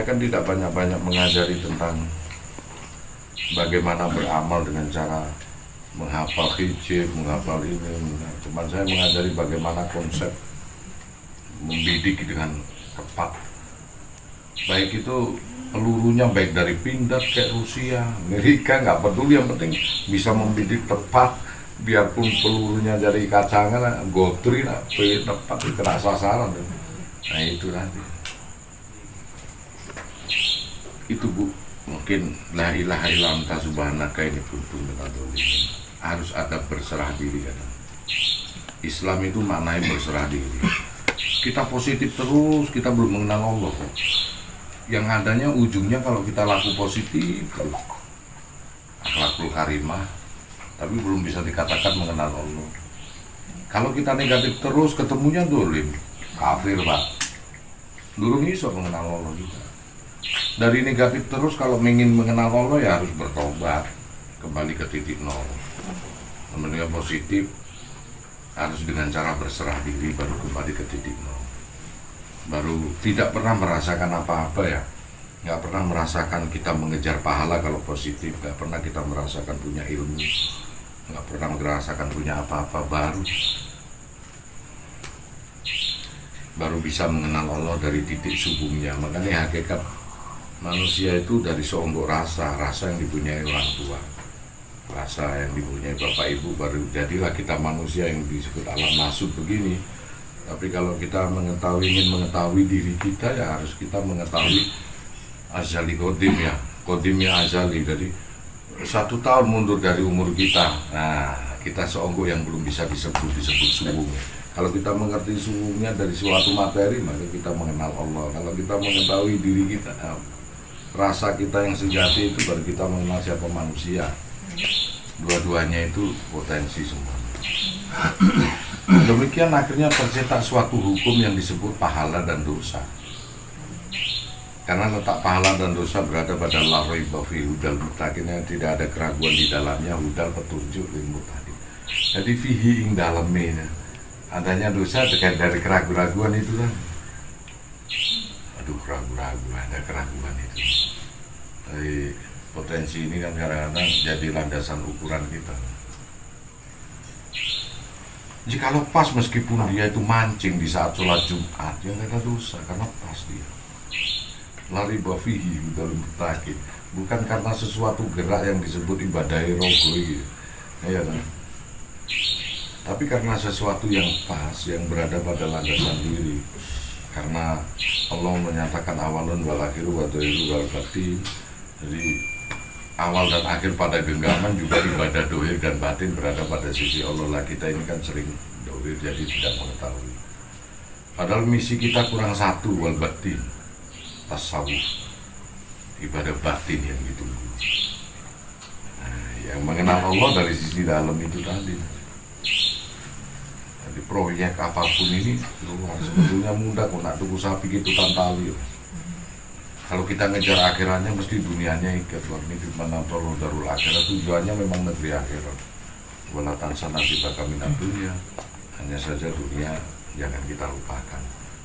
kan tidak banyak-banyak mengajari tentang bagaimana beramal dengan cara menghafal hijab, menghafal ini. Cuman saya mengajari bagaimana konsep membidik dengan tepat. Baik itu pelurunya baik dari Pindad kayak Rusia, Amerika, nggak peduli, yang penting bisa membidik tepat. Biarpun pelurunya dari kacangan, gotri, tepat kena sasaran. Nah itu nanti. Itu Bu, mungkin la ilaha illa anta subhanaka ini kuntu minadz dzalimin. Harus ada berserah diri kan. Islam itu maknanya berserah diri. Kita positif terus, kita belum mengenal Allah. Yang adanya ujungnya kalau kita laku positif terus, akhlakul karimah, tapi belum bisa dikatakan mengenal Allah. Kalau kita negatif terus, ketemunya dolim, kafir Pak. Durung iso mengenal Allah juga. Dari negatif terus, kalau ingin mengenal Allah ya harus bertobat, kembali ke titik nol. Namanya positif, harus dengan cara berserah diri baru kembali ke titik nol. Baru tidak pernah merasakan apa-apa ya. Nggak pernah merasakan kita mengejar pahala kalau positif, nggak pernah kita merasakan punya ilmu, nggak pernah merasakan punya apa-apa, baru bisa mengenal Allah dari titik subuhnya. Makanya hakikat manusia itu dari seonggok rasa yang dipunyai orang tua, rasa yang dipunyai bapak ibu, baru jadilah kita manusia yang disebut alam nasuh begini. Tapi kalau kita ingin mengetahui diri kita ya harus kita mengetahui azali kodim ya, kodimnya azali. Jadi 1 tahun mundur dari umur kita, nah kita seonggok yang belum bisa disebut subuh. Kalau kita mengerti subuhnya dari suatu materi, maka kita mengenal Allah. Kalau kita mengetahui diri kita, rasa kita yang sejati itu, baru kita mengenal siapa manusia. Dua-duanya itu potensi semua. Demikian akhirnya tercetak suatu hukum yang disebut pahala dan dosa. Karena letak pahala dan dosa berada pada la raiba fi hudal muttaqin, tidak ada keraguan di dalamnya, hudal petunjuk lil muttaqin. Jadi fihi ing dalamnya adanya dosa terkait dari keraguan itu kan. Aduh, ada keraguan itu. Tapi potensi ini kan kadang-kadang jadi landasan ukuran kita. Jikalau pas meskipun dia itu mancing di saat sholat Jumat, ya nggak ada dosa karena pas dia. Lari bafihi dalam muttaqin, bukan karena sesuatu gerak yang disebut ibadah rogo gitu. Ya kan? Tapi karena sesuatu yang pas, yang berada pada landasan diri. Karena Allah menyatakan awalun wal akhiru wa dhahiru wal batin. Jadi awal dan akhir pada genggaman, juga ibadah dohir dan batin berada pada sisi Allah lah. Kita ini kan sering dohir jadi tidak mengetahui. Padahal misi kita kurang satu, wal batin, tasawuf, ibadah batin yang ditunggu. Nah, yang mengenal Allah dari sisi dalam itu tadi. Jadi proyek apapun ini sebetulnya mudah kok, nak tunggu sapi gitu tanpa tali. Kalau kita ngejar akhirannya mesti dunianya ikat. Ini dimana tolong darul akhirat, tujuannya memang negeri akhirat. Wala tansa nasibaka minad dunya, hanya saja dunia jangan kita lupakan.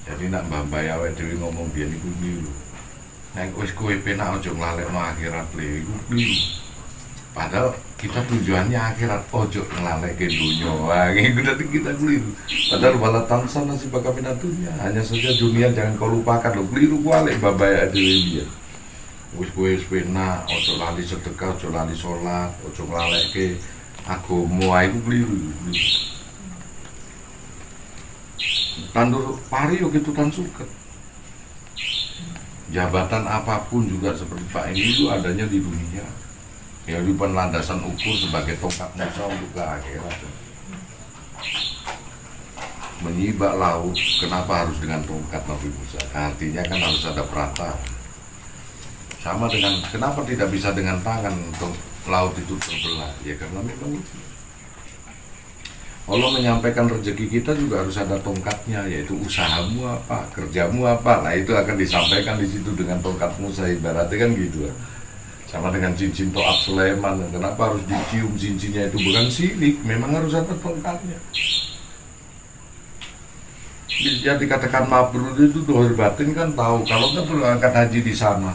Jadi nak mbah-mbah awake dhewe ngomong biyen iku kliru. Nek wis kowe penak aja nglalekno akhirat le, iku kliru. Padahal kita tujuannya akhirat, ojo nglaleke dunya. Wah, iku dadi kita kliru. Padahal wala tansa nasibaka minad dunya, hanya saja dunia jangan kau lupakan. Lho kliru kuwi mbah-mbah dhewe biyen. Wis kowe wis penak, ojo lali sedekah, ojo lali salat, ojo nglaleke agama, iku kliru. Tandur pari yo gitu tan suket. Jabatan apapun juga seperti Pak ini itu adanya di dunia. Ya bukan landasan ukur sebagai tongkat Musa untuk ke akhirat. Menyibak laut, kenapa harus dengan tongkat Nabi Musa? Artinya kan harus ada perantara. Sama dengan kenapa tidak bisa dengan tangan untuk laut itu terbelah? Ya karena memang itu. Allah menyampaikan rezeki kita juga harus ada tongkatnya, yaitu usahamu apa, kerjamu apa. Nah itu akan disampaikan di situ dengan tongkat Musa, ibaratnya kan gitu. Sama dengan cincin Toat Sulaiman, kenapa harus dicium cincinnya? Itu bukan sirik, memang harus ada tongkatnya. yang dikatakan mabrur itu dohir batin kan tahu kalau nggak berangkat haji di sana.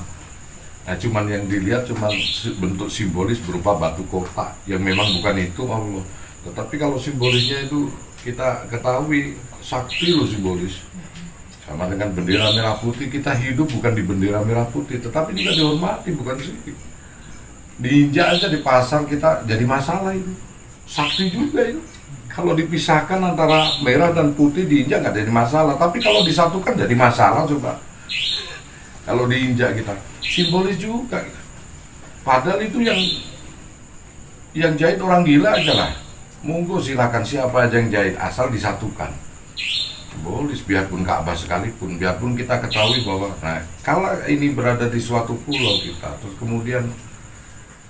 Nah cuman yang dilihat cuman bentuk simbolis berupa batu kotak yang memang bukan itu Allah. Tetapi kalau simbolisnya itu kita ketahui sakti loh simbolis. Sama dengan bendera merah putih, kita hidup bukan di bendera merah putih, tetapi juga dihormati, bukan syirik. Diinjak aja di pasar kita jadi masalah itu. Sakti juga itu. Kalau dipisahkan antara merah dan putih diinjak nggak jadi masalah, tapi kalau disatukan jadi masalah coba. Kalau diinjak kita, simbolis juga. Padahal itu yang jahit orang gila aja lah. Monggo silakan siapa aja yang jahit asal disatukan. Simbolis biarpun Ka'bah sekalipun, biarpun kita ketahui bahwa nah, kalau ini berada di suatu pulau kita, terus kemudian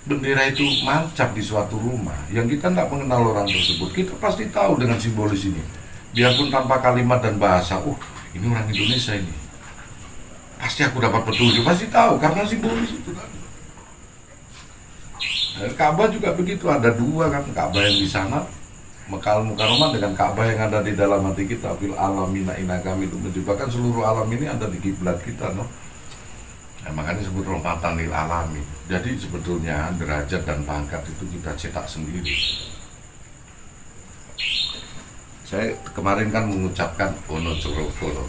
bendera itu mancap di suatu rumah yang kita tidak mengenal orang tersebut, kita pasti tahu dengan simbolis ini. Biarpun tanpa kalimat dan bahasa, ini orang Indonesia ini. Pasti aku dapat petunjuk, pasti tahu karena simbolis itu kan. Ka'bah juga begitu, ada dua kan, Ka'bah yang di sana Mekal Mukarramah dengan Ka'bah yang ada di dalam hati kita. Fil alamina inna kami, itu menyebabkan seluruh alam ini ada di kiblat kita, no. Nah, makanya disebut rahmatan lil alamin. Jadi sebetulnya derajat dan pangkat itu kita cetak sendiri. Saya kemarin kan mengucapkan ono Coroko.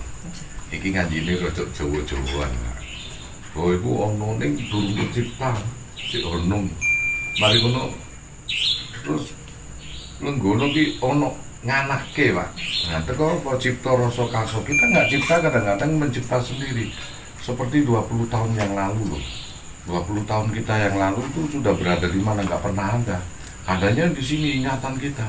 Iki ngajine rada Jawa-Jawaan. Oh iku ono ning durung dicipta, si ono. Mari ngono terus lenggono ki ono nganake, Pak. Nah, teko apa cipta rasa kaso. Kita nggak cipta, kadang-kadang mencipta sendiri. Seperti 20 tahun yang lalu loh. 20 tahun kita yang lalu itu sudah berada di mana, nggak pernah ada. Adanya di sini ingatan kita.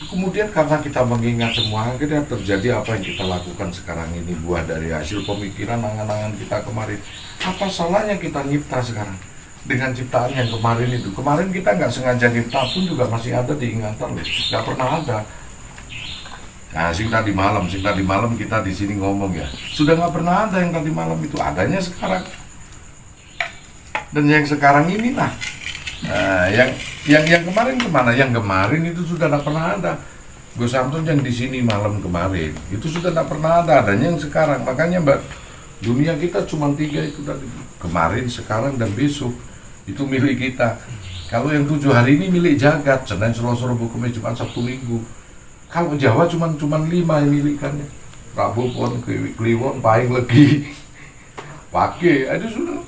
Kemudian karena kita mengingat semua, akhirnya terjadi apa yang kita lakukan sekarang ini, buah dari hasil pemikiran angan-angan kita kemarin. Apa salahnya kita nyipta sekarang dengan ciptaan yang kemarin itu? Kemarin kita nggak sengaja nyipta pun juga masih ada di ingatan loh, nggak pernah ada. Nah, sing tadi malam kita di sini ngomong ya, sudah nggak pernah ada yang tadi malam itu, adanya sekarang. Dan yang sekarang ini lah. Nah, yang kemarin kemana? Yang kemarin itu sudah tidak pernah ada. Gus Samsun yang di sini malam kemarin itu sudah tidak pernah ada, adanya yang sekarang. Makanya Mbak, dunia kita cuma 3 itu tadi. Kemarin, sekarang, dan besok itu milik kita. Kalau yang 7 hari ini milik jagat, Senin, Selasa, Rabu, Kamis, Jumat, Sabtu, Minggu. Kalau Jawa cuma 5 yang milikannya. Rabu, Pon, Kliwon, Pahing, Legi, Pake, itu sudah.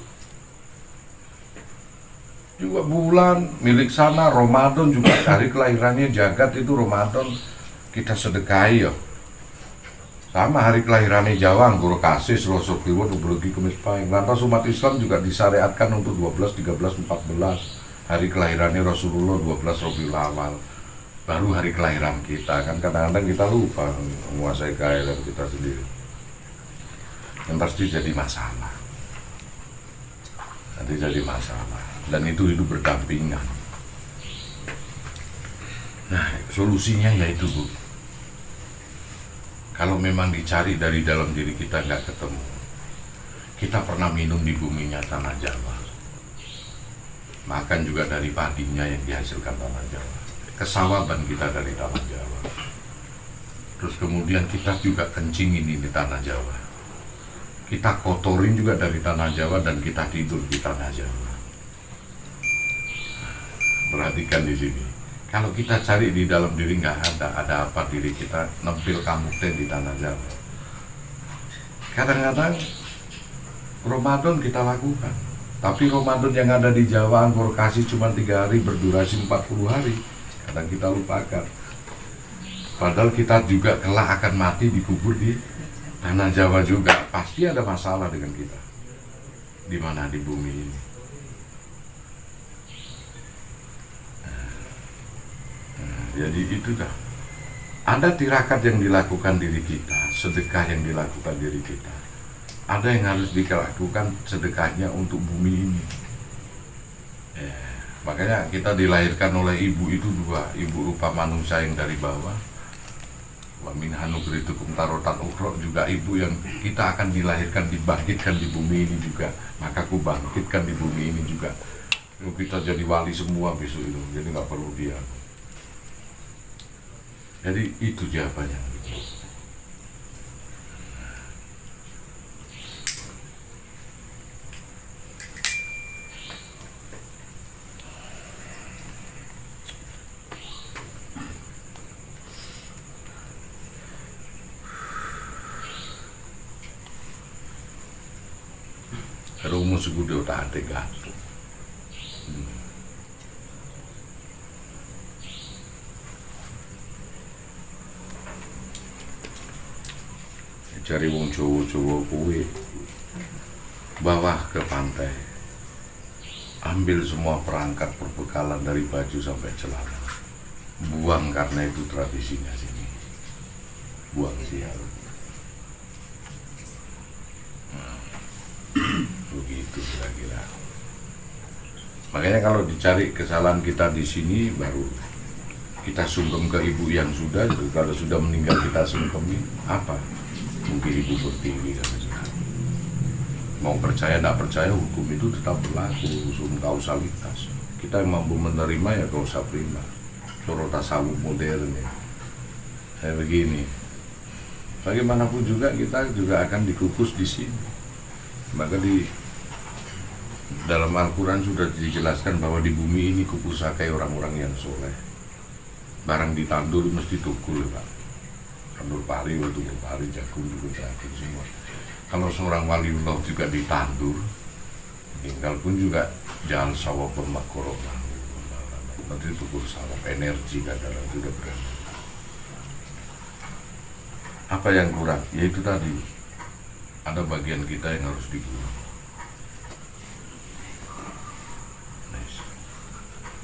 Juga bulan milik sana, Ramadan juga hari kelahirannya jagat itu Ramadan kita sedekahi ya. Sama hari kelahirannya Jawa, Anggoro Kasih, Selasa Kliwon, Rabu, Legi, Kamis, Pahing. Lantas umat Islam juga disyariatkan untuk 12, 13, 14 hari kelahirannya Rasulullah, 12 Rabiul Awal. Baru hari kelahiran kita, kan kadang-kadang kita lupa menguasai kelahiran kita sendiri. Yang pasti jadi masalah. Nanti jadi masalah. Dan itu hidup berdampingan. Nah, solusinya yaitu Bu, kalau memang dicari dari dalam diri kita nggak ketemu, kita pernah minum di buminya tanah Jawa, makan juga dari padinya yang dihasilkan tanah Jawa, kesawaban kita dari tanah Jawa, terus kemudian kita juga kencing ini di tanah Jawa, kita kotorin juga dari tanah Jawa, dan kita tidur di tanah Jawa. Perhatikan di sini. Kalau kita cari di dalam diri nggak ada apa diri kita nempil kamukten di tanah Jawa. Kadang-kadang Ramadan kita lakukan, tapi Ramadan yang ada di Jawa, Anggoro Kasih cuma 3 hari berdurasi 40 hari. Kadang kita lupakan. Padahal kita juga kelak akan mati dikubur di tanah Jawa juga. Pasti ada masalah dengan kita. Di mana di bumi ini. Jadi itu dah. Ada tirakat yang dilakukan diri kita, sedekah yang dilakukan diri kita. Ada yang harus dilakukan sedekahnya untuk bumi ini. Makanya kita dilahirkan oleh ibu itu 2, ibu rupa manusia yang dari bawah. Wa min hanugritukum tarotan ukhra, juga ibu yang kita akan dilahirkan, dibangkitkan di bumi ini juga. Maka aku bangkitkan di bumi ini juga. Kita jadi wali semua besok itu, jadi nggak perlu dia. Jadi itu jawabannya. wong segudo tak ate gato. Cari wong Jawa-Jawa kuwi bawa ke pantai, ambil semua perangkat perbekalan dari baju sampai celana, buang karena itu tradisinya sini, buang sial. Begitu kira-kira. Makanya kalau dicari kesalahan kita di sini, baru kita sungkem ke ibu yang sudah. Kalau sudah meninggal kita sungkemin apa? Mungkin ibu berdiri kan. Mau percaya tidak percaya, hukum itu tetap berlaku, hukum kausalitas. Kita yang mampu menerima ya gak usah terima. Coro tasawuf modern ya. Kayak begini. Bagaimanapun juga kita juga akan dikukus di sini. Maka di dalam Al-Quran sudah dijelaskan bahwa di bumi ini kupusakai orang-orang yang soleh. Barang ditandur mesti tukul ya Pak. Tandur pari, waktu pari, jagung juga jagung semua. Kalau seorang waliullah juga ditandur, tinggal pun juga jangan sawah bermakoro. Nanti tukul sawah, energi kadang sudah berani. Apa yang kurang? Yaitu tadi, ada bagian kita yang harus dibuang.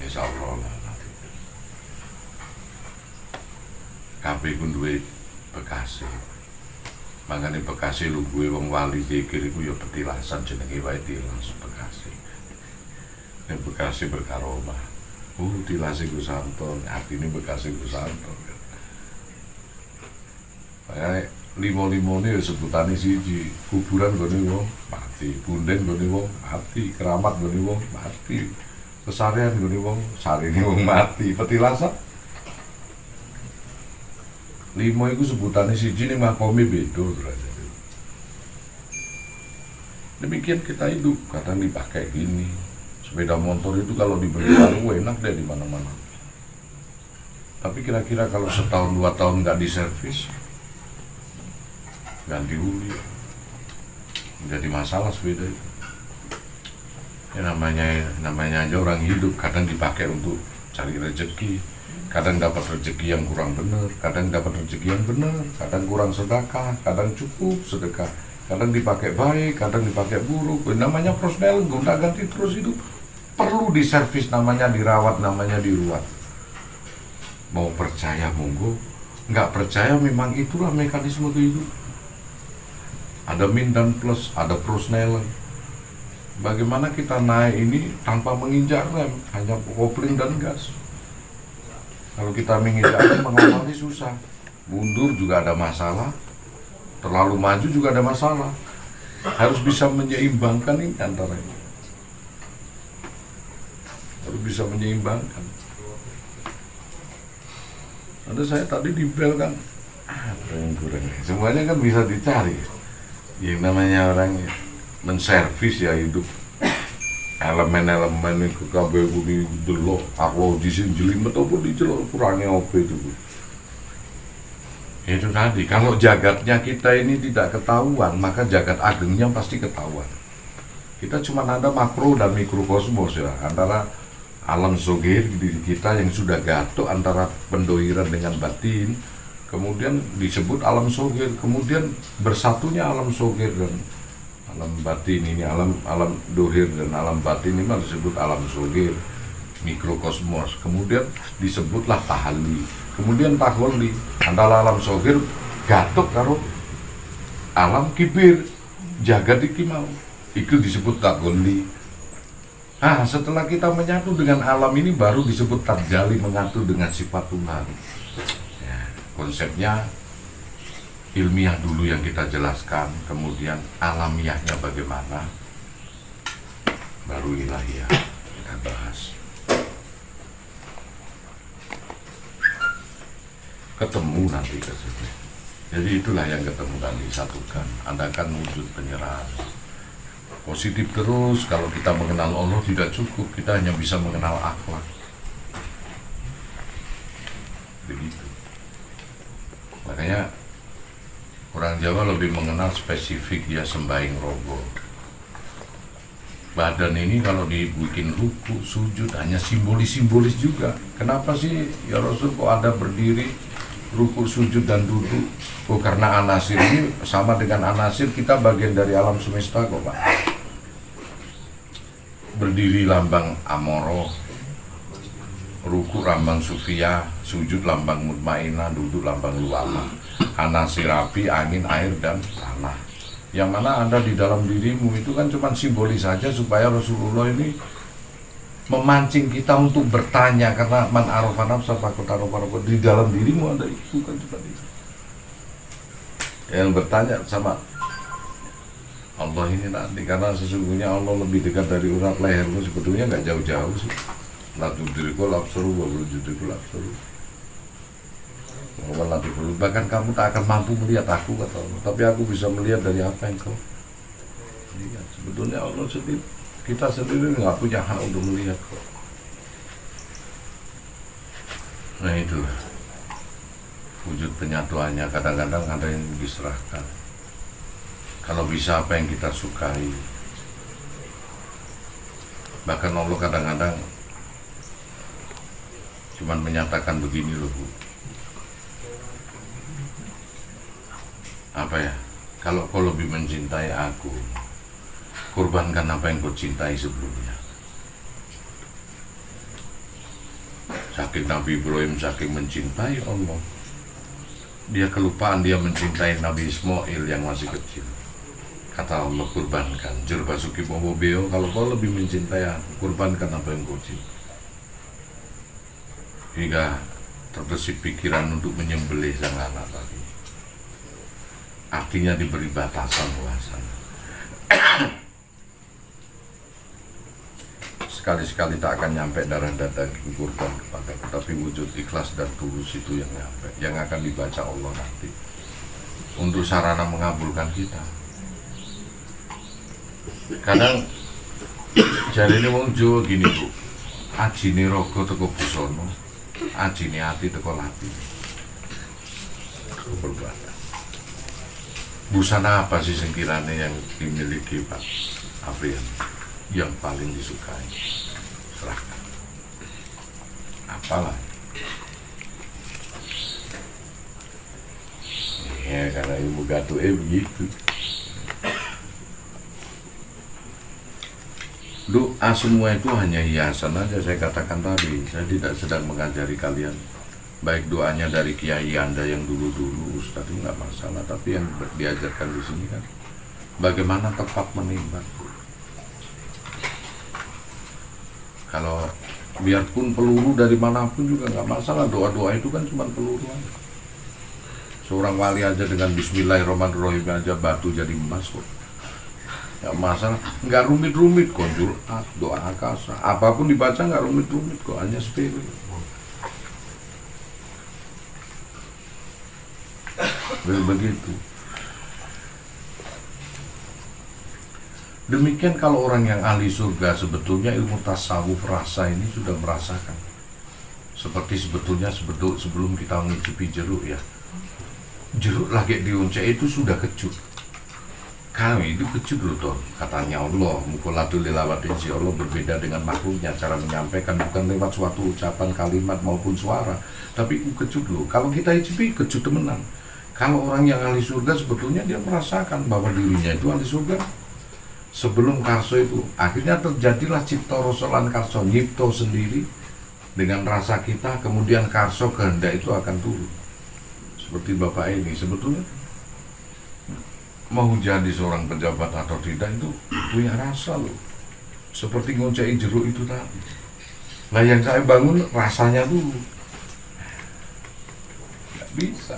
Insya Allah lah nanti. Kabeh pun duwe Bekasi. Makanya Bekasi lu gue wong wali zikir iku ya petilasan jenenge wae tilas Bekasi. Nek Bekasi berkaromah. Tilase Gus Santo, artine Bekasi Gus Santo. Makanya limo-limone sebutane siji, kuburan gone wong mati, punden gone wong mati, keramat gone wong mati. Kesarian gone wong, sarine wong mati, petilasan. Limo itu sebutannya siji nih makome beda derajat. Demikian kita hidup, kadang dipakai gini. Sepeda motor itu kalau dibeli baru enak deh di mana-mana. Tapi kira-kira kalau setahun 2 tahun nggak diservis, ganti uli, jadi masalah sepeda itu. Ya namanya aja orang hidup, kadang dipakai untuk cari rezeki. Kadang dapat rezeki yang kurang benar, kadang dapat rezeki yang benar, kadang kurang sedekah, kadang cukup sedekah, kadang dipakai baik, kadang dipakai buruk. Namanya prosnel, gonta ganti terus itu perlu diservis, namanya dirawat, namanya diruat. Mau percaya monggo, nggak percaya memang itulah mekanisme kehidupan. Ada min dan plus, ada prosnel. Bagaimana kita naik ini tanpa menginjak rem, hanya kopling dan gas. Kalau kita menginjak mengawali susah, mundur juga ada masalah, terlalu maju juga ada masalah. Harus bisa menyeimbangkan ini antara ini. Harus bisa menyeimbangkan. Ada saya tadi di bel kan, kurang. Semuanya kan bisa dicari. Yang namanya orang menservis ya hidup. Elemen-elemen itu kabeh kuwi delok aku di sini jelimet apa dicelok kurangnya apa itu. Itu tadi, kalau jagatnya kita ini tidak ketahuan, maka jagat agengnya pasti ketahuan. Kita cuma ada makro dan mikrokosmos ya, antara alam zahir diri kita yang sudah gatuk antara pendohiran dengan batin, kemudian disebut alam zahir, kemudian bersatunya alam zahir dan alam batin ini, alam dohir dan alam batin ini disebut alam zahir, mikrokosmos. Kemudian disebutlah tahalli, kemudian taholli, antara alam zahir gatuk karo alam kibir, jagat iki mau, itu disebut taholli. Nah, setelah kita menyatu dengan alam ini baru disebut tarjali, mengatu dengan sifat Tuhan. Ya, konsepnya ilmiah dulu yang kita jelaskan, kemudian alamiahnya bagaimana, baru ilahiyah kita bahas. Ketemu nanti ke sini. Jadi itulah yang ketemu dan disatukan. Anda kan wujud penyerahan. Positif terus, kalau kita mengenal Allah tidak cukup, kita hanya bisa mengenal akhlak. Begitu. Makanya orang Jawa lebih mengenal spesifik ya sembahyang rogo. badan ini kalau dibikin ruku, sujud hanya simbolis-simbolis juga. Kenapa sih ya Rasul kok ada berdiri, ruku, sujud dan duduk? Oh karena anasir ini sama dengan anasir, kita bagian dari alam semesta kok Pak. Berdiri lambang amoro, ruku lambang sufia, sujud lambang mutmainah, duduk lambang luwama. Anasir api, angin, air, dan tanah. Yang mana ada di dalam dirimu itu kan cuma simbolis saja supaya Rasulullah ini memancing kita untuk bertanya, karena man arafa nafsa faqad arafa rabbahu. Di dalam dirimu ada itu kan cuma itu. Yang bertanya sama Allah ini nanti, karena sesungguhnya Allah lebih dekat dari urat lehermu, sebetulnya nggak jauh-jauh sih. La tudriku labsaru wa wujudku labsaru. Bahkan kamu tak akan mampu melihat aku, kata Allah, tapi aku bisa melihat dari apa yang kau lihat. Sebetulnya Allah sendiri, kita sendiri nggak punya hak untuk melihat kok. Nah itu wujud penyatuannya. Kadang-kadang ada yang diserahkan. Kalau bisa apa yang kita sukai. Bahkan Allah kadang-kadang cuman menyatakan begini loh Bu. Apa ya, kalau kau lebih mencintai aku, kurbankan apa yang kau cintai sebelumnya. Saking Nabi Ibrahim saking mencintai Allah, dia kelupaan dia mencintai Nabi Ismail yang masih kecil. Kata Allah, kurbankan jur basuki bobobeo, kalau kau lebih mencintai aku, kurbankan apa yang kau cintai. Hingga terbesit pikiran untuk menyembelih sang anak tadi. Artinya diberi batasan luasan. Sekali-sekali tak akan nyampe darah dan daging kurban kepada, tetapi wujud ikhlas dan tulus itu yang nyampe, yang akan dibaca Allah nanti untuk sarana mengabulkan kita. Kadang jadi ini wong Jawa gini Bu, ajine raga teko busana, ajine ati teko lati. Berbeda. Busana apa sih sekiranya yang dimiliki Pak Afrian yang paling disukai? Serahkan. Apalah. Ya karena ilmu gato begitu. Doa semua itu hanya hiasan aja, saya katakan tadi. Saya tidak sedang mengajari kalian. Baik doanya dari kiai Anda yang dulu-dulu, Ustaz, itu nggak masalah. Tapi yang diajarkan di sini kan bagaimana tepat menimbang. Kalau biarpun peluru dari manapun juga nggak masalah. Doa-doa itu kan cuma peluru aja. Seorang wali aja dengan Bismillahirrahmanirrahim aja batu jadi emas kok. Nggak masalah, nggak rumit-rumit kok. Doa akasa, apapun dibaca nggak rumit-rumit kok, hanya sepele. Begitu. Demikian kalau orang yang ahli surga, sebetulnya ilmu tasawuf rasa ini sudah merasakan. Seperti sebetulnya sebelum kita ngicipi jeruk ya, jeruk lagi diuncai itu sudah kecut. Kami itu kecut loh Ton, katanya Allah. Mukulatul lilawatin, si Allah berbeda dengan makhluknya. Cara menyampaikan bukan lewat suatu ucapan, kalimat maupun suara, tapi kecut loh. Kalau kita icipi kecut temenan. Kalau orang yang ahli surga sebetulnya dia merasakan bahwa dirinya itu ahli surga. Sebelum karso itu, akhirnya terjadilah cipta rosolan karso, nyipto sendiri dengan rasa kita, kemudian karso kehendak itu akan turun. Seperti Bapak ini, sebetulnya mau jadi seorang pejabat atau tidak itu punya rasa loh. Seperti ngocei jeruk itu tadi. Nah yang saya bangun rasanya dulu. Nggak bisa.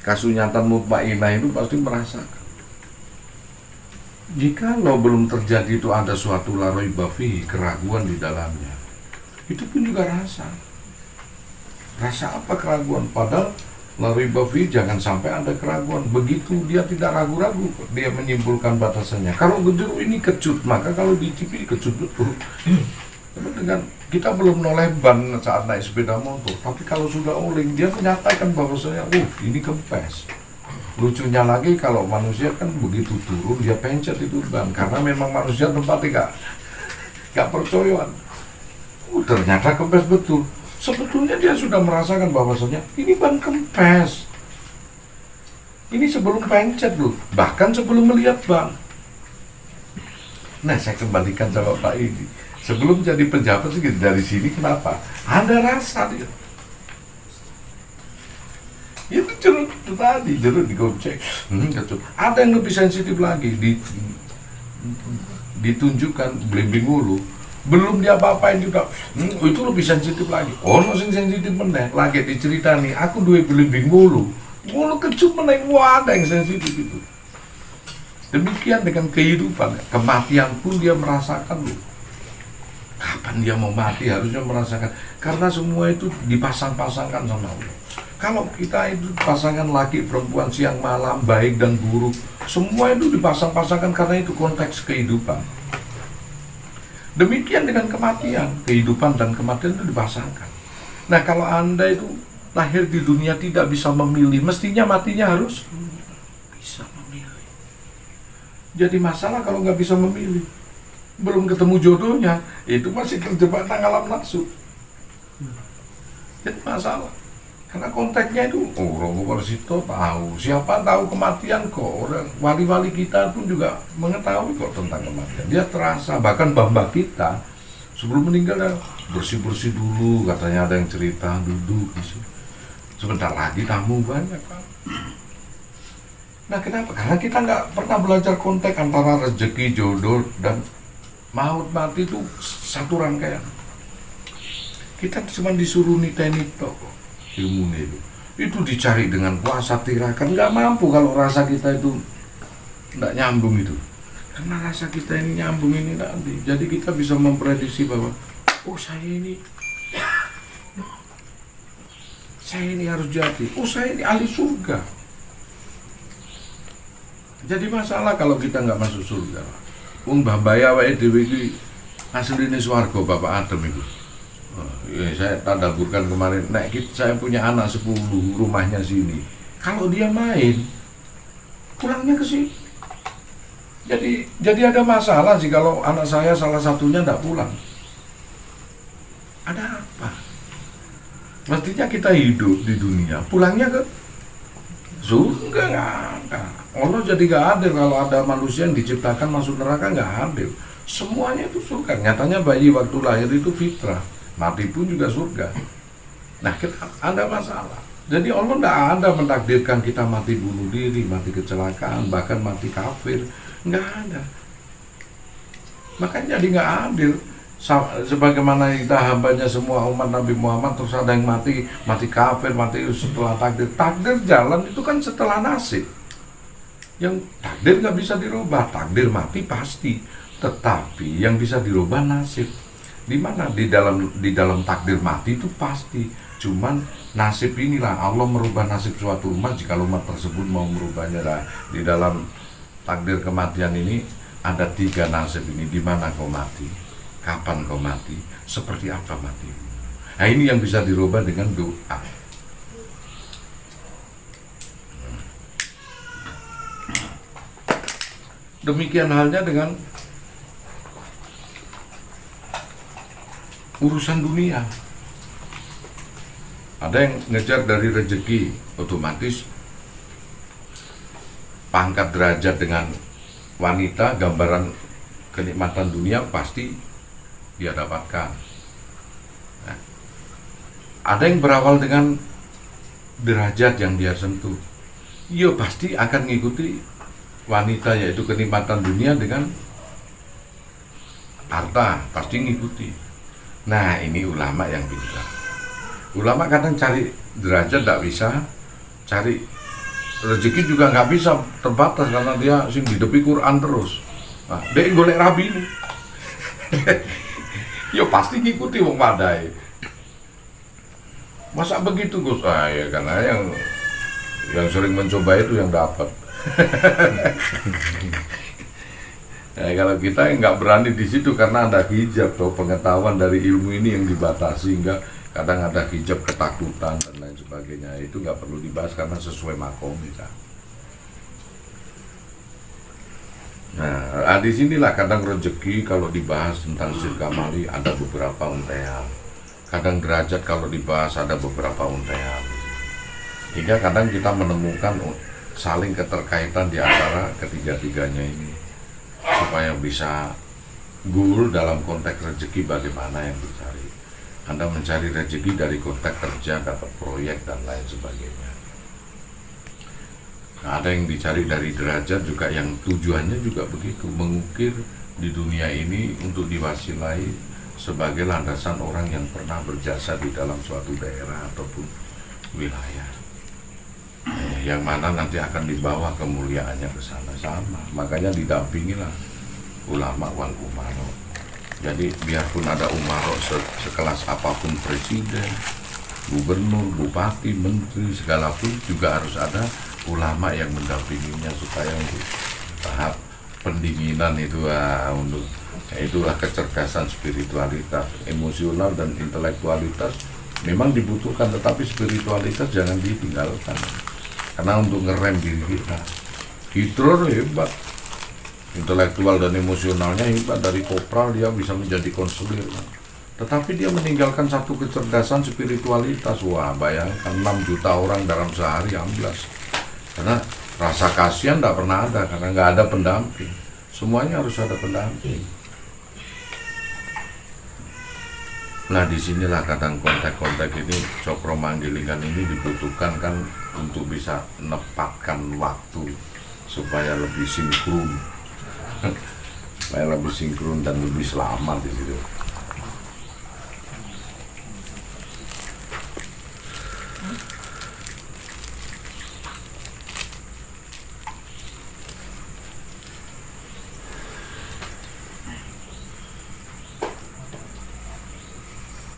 Kasunyatan mutmainah itu pasti merasakan. Jika lo belum terjadi itu ada suatu laroi bafi, keraguan di dalamnya, itu pun juga rasa. Rasa apa keraguan? Padahal laroi bafi jangan sampai ada keraguan. Begitu dia tidak ragu-ragu, dia menyimpulkan batasannya. Kalau jeruk ini kecut, maka kalau dicipi kecut betul. Tapi dengan kita belum noleh ban saat naik sepeda motor, tapi kalau sudah oling dia menyatakan bahwasanya, ini kempes. Lucunya lagi kalau manusia kan begitu turun dia pencet itu ban, karena memang manusia tempatnya gak percoyoan. Ternyata kempes betul. Sebetulnya dia sudah merasakan bahwasanya ini ban kempes. Ini sebelum pencet loh, bahkan sebelum melihat ban. Nah, saya kembalikan sama Pak ini. Sebelum jadi pejabat sih dari sini kenapa? Ada rasa dia. Itu jeruk itu tadi, jeruk digocek. Ada yang lebih sensitif lagi, ditunjukkan belimbing hulu. Belum dia apa-apain juga, itu lebih sensitif lagi. Masih sensitif meneh, lagi diceritani, aku duwe belimbing hulu. Mulu kecup meneh, wah ada yang sensitif itu. Demikian dengan kehidupan, kematian pun dia merasakan loh. Kapan dia mau mati harusnya merasakan, karena semua itu dipasang-pasangkan sama Allah. Kalau kita itu pasangan laki perempuan siang malam, baik dan buruk, semua itu dipasang-pasangkan karena itu konteks kehidupan. Demikian dengan kematian, kehidupan dan kematian itu dipasangkan. Nah, kalau Anda itu lahir di dunia tidak bisa memilih, mestinya matinya harus bisa memilih. Jadi masalah kalau nggak bisa memilih, belum ketemu jodohnya, itu masih terjebak alam nafsu. Jadi masalah. Karena konteksnya itu, Romo Warsito tahu, siapa tahu kematian kok, orang wali-wali kita pun juga mengetahui kok tentang kematian. Dia terasa, bahkan mbah-mbah kita sebelum meninggal ya bersih-bersih dulu, katanya ada yang cerita, duduk di sini. Sebentar lagi tamu banyak kan. Nah kenapa? Karena kita nggak pernah belajar konteks antara rezeki, jodoh, dan maut mati itu satu rangkaian. Kita cuma disuruh niteni kok. Ilmu itu dicari dengan puasa tirakan, nggak mampu kalau rasa kita itu nggak nyambung itu, karena rasa kita ini nyambung ini nanti, jadi kita bisa memprediksi bahwa saya ini harus jadi, saya ini ahli surga. Jadi masalah kalau kita nggak masuk surga. Mbah-mbaya wae dhewe iki asline swarga Bapak Adem itu. Saya tadaburkan kemarin, saya punya anak 10, rumahnya sini. Kalau dia main, pulangnya ke sini. Jadi ada masalah sih kalau anak saya salah satunya tidak pulang. Ada apa? Mestinya kita hidup di dunia, pulangnya ke surga nggak ada. Allah jadi nggak adil kalau ada manusia yang diciptakan masuk neraka, nggak adil. Semuanya itu surga. Nyatanya bayi waktu lahir itu fitrah. Mati pun juga surga. Nah, kita ada masalah. Jadi Allah tidak ada mentakdirkan kita mati bunuh diri, mati kecelakaan, bahkan mati kafir. Nggak ada. Makanya jadi nggak adil. Sebagaimana kita hambanya semua umat Nabi Muhammad, terus ada yang mati kafir, mati setelah takdir. Takdir jalan itu kan setelah nasib. Yang takdir nggak bisa dirubah. Takdir mati pasti. Tetapi yang bisa dirubah nasib. Di mana di dalam takdir mati itu pasti, cuman nasib inilah Allah merubah nasib suatu umat jika umat tersebut mau merubahnya. Nah, di dalam takdir kematian ini ada 3 nasib ini. Di mana kau mati, kapan kau mati, seperti apa mati. Nah, ini yang bisa dirubah dengan doa. Demikian halnya dengan urusan dunia. Ada yang ngejar dari rezeki, otomatis pangkat derajat dengan wanita, gambaran kenikmatan dunia pasti dia dapatkan. Nah, ada yang berawal dengan derajat yang dia sentuh, ya pasti akan mengikuti wanita, yaitu kenikmatan dunia dengan harta, pasti ngikuti. Nah, ini ulama yang bisa. Ulama kadang cari derajat tidak bisa, cari rezeki juga nggak bisa, terbatas karena dia sing hidupi Quran terus. Nah, dia golek rabi ini. Yo pasti ngikuti wong padai. Masa begitu Gus? Ya karena yang sering mencoba itu yang dapat. Nah, kalau kita nggak berani di situ karena ada hijab atau pengetahuan dari ilmu ini yang dibatasi, hingga kadang ada hijab ketakutan dan lain sebagainya, itu nggak perlu dibahas karena sesuai makom kita. Nah, di sinilah kadang rezeki kalau dibahas tentang sirgamali ada beberapa untean. Kadang derajat kalau dibahas ada beberapa untean. Hingga kadang kita menemukan saling keterkaitan di antara ketiga-tiganya ini supaya bisa goal dalam konteks rezeki bagaimana yang dicari. Anda mencari rezeki dari konteks kerja, dapat proyek dan lain sebagainya. Nah, ada yang dicari dari derajat juga yang tujuannya juga begitu, mengukir di dunia ini untuk diwasilai sebagai landasan orang yang pernah berjasa di dalam suatu daerah ataupun wilayah, yang mana nanti akan dibawa kemuliaannya ke sana sama. Makanya didampingilah ulama wal umaro. Jadi biarpun ada umaro sekelas apapun, presiden, gubernur, bupati, menteri, segala pun juga harus ada ulama yang mendampinginya supaya untuk tahap pendinginan itu untuk itulah kecerdasan spiritualitas, emosional dan intelektualitas memang dibutuhkan, tetapi spiritualitas jangan ditinggalkan karena untuk ngerem diri kita. Hitler hebat, intelektual dan emosionalnya hebat, dari kopral dia bisa menjadi konselir, tetapi dia meninggalkan satu kecerdasan spiritualitas. Wah, bayangkan 6 juta orang dalam sehari amblas. Karena rasa kasihan tidak pernah ada, karena nggak ada pendamping. Semuanya harus ada pendamping. Nah, disinilah kadang konteks-konteks ini, cokro manggilingan ini dibutuhkan kan untuk bisa menempatkan waktu supaya lebih sinkron, supaya lebih sinkron dan lebih selamat di situ.